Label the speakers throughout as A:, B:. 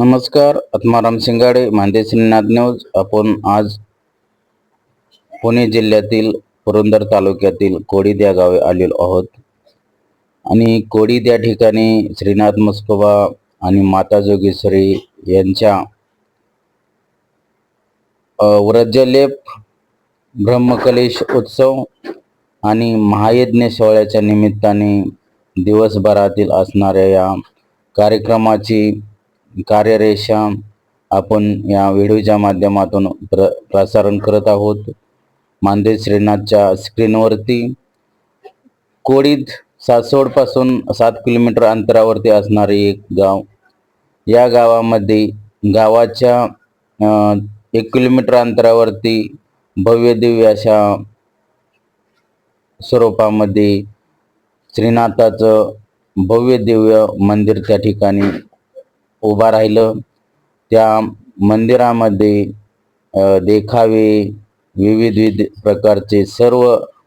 A: नमस्कार, आत्माराम शिंगाडे, मांदे श्रीनाथ न्यूज. आपण आज पुणे जिल्ह्यातील पुरंदर तालुक्यातील कोडीद या गावी आलेलो आहोत. आणि कोडीद या ठिकाणी श्रीनाथ म्हस्कोबा आणि माता जोगेश्वरी यांच्या व्रजलेप ब्रह्मकलेश उत्सव आणि महायज्ञ सोहळ्याच्या निमित्ताने दिवसभरातील असणाऱ्या या कार्यक्रमाची कार्यरेषा आपण या व्हिडिओच्या माध्यमातून प्रसारण करत आहोत. मांदे श्रीनाथच्या स्क्रीनवरती कोडीद सासवड पासून 7 किलोमीटर अंतरावरती असणारे एक गाव. या गावामध्ये गावाच्या 1 किलोमीटर अंतरावरती भव्य दिव्य अशा स्वरूपामध्ये श्रीनाथाचं भव्य दिव्य मंदिर त्या ठिकाणी उभा राहिलं. त्या मंदिरामध्ये देखावे, विविध प्रकारचे सर्व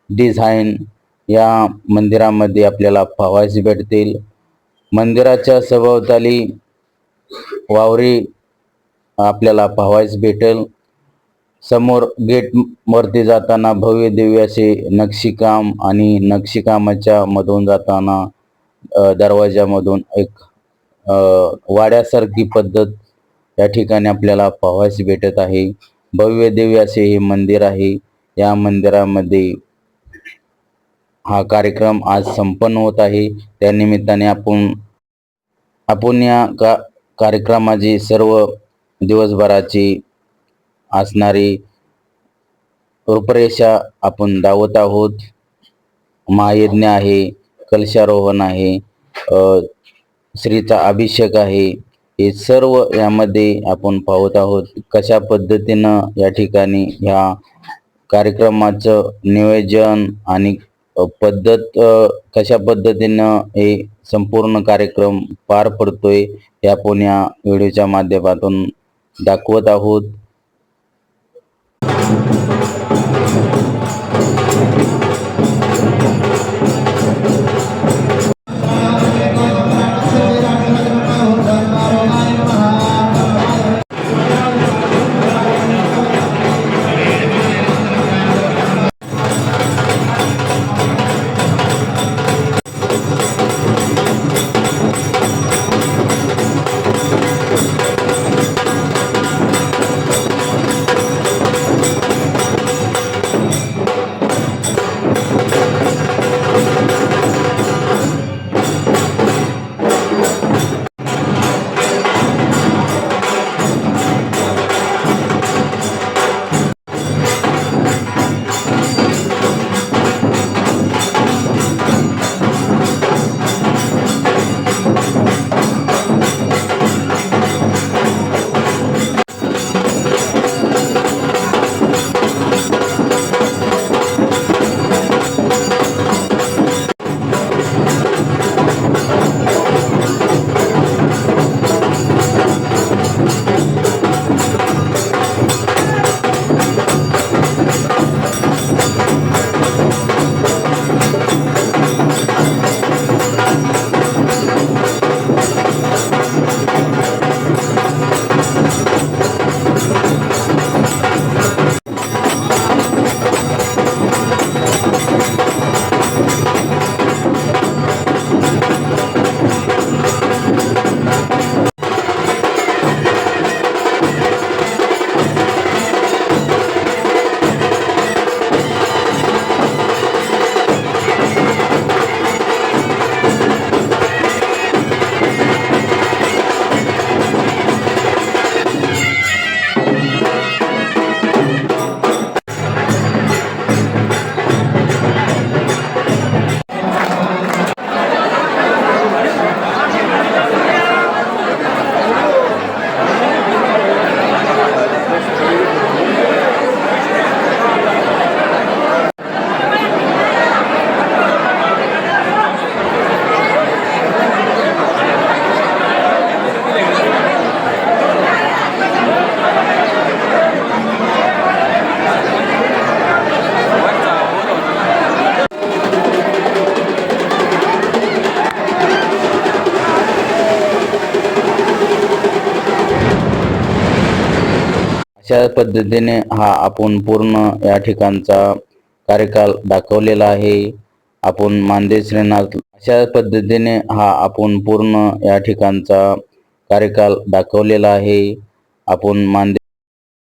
A: डिझाईन या मंदिरामध्ये आपल्याला पाहावयास भेटतील. मंदिराच्या सभोवताली वावरे आपल्याला पाहावयास भेटेल. समोर गेट वरती जाताना भव्य दिव्य असे नक्षीकाम आणि नक्षीकामाच्या मधून जाताना दरवाजामधून एक वाड्यासारखी पद्धत या ठिकाणी आपल्याला पाहावयास भेटत आहे. भव्य दिव्य असे हे मंदिर आहे. या मंदिरामध्ये हा कार्यक्रम आज संपन्न होत आहे. त्या निमित्ताने आपण या कार्यक्रमाची सर्व दिवसभराची असणारी रूपरेषा आपण दावत आहोत. महायज्ञ आहे, कलशारोहण आहे, श्रीचा अभिषेक आहे, हे सर्व यामध्ये आपण पाहत आहोत. कशा पद्धतीनं या ठिकाणी ह्या कार्यक्रमाचं नियोजन आणि पद्धत कशा पद्धतीनं हे संपूर्ण कार्यक्रम पार पडतोय हे आपण या व्हिडिओच्या माध्यमातून दाखवत आहोत. अशा पद्धतीने हा आपण पूर्ण या ठिकाणचा कार्यकाल दाखवलेला आहे. आपण मानदेय श्रीनाथ अशा पद्धतीने हा आपण पूर्ण या ठिकाणचा कार्यकाल दाखवलेला आहे. आपण मानदेय